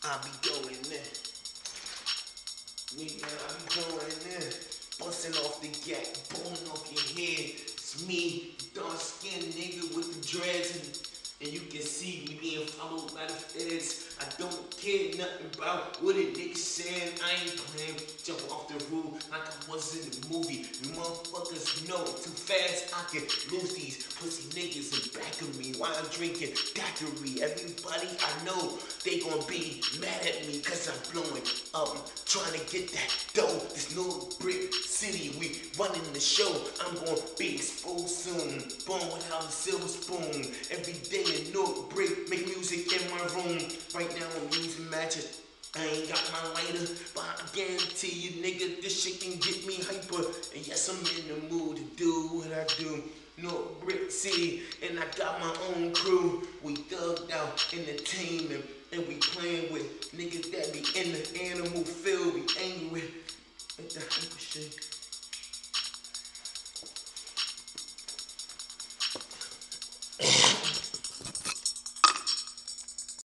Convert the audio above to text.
I be going there. Nigga, I be going there. Busting off the gap, blowing off your head. It's me, dark skinned nigga with the dreads. And you can see me being followed by the feds. I don't care nothing about what a nigga saying. I ain't playing, jump off the roof like I was in the movie. You motherfuckers know too fast I can lose these pussy niggas in back of me while I'm drinking daiquiri. Everybody I know, they gon' be mad at me cause I'm blowing up, trying to get that dough. This little brick city, we running the show. I'm gon' be exposed soon, born without a silver spoon. Every day a new brick, make music in my room. Right now I'm using matches. I ain't got my lighter, but I guarantee you, nigga, this shit can get me hyper. And yes, I'm in the mood to do what I do. No brick city, and I got my own crew. We thugged out in the team, and we playing with niggas that be in the animal field. We angry with the hyper shit.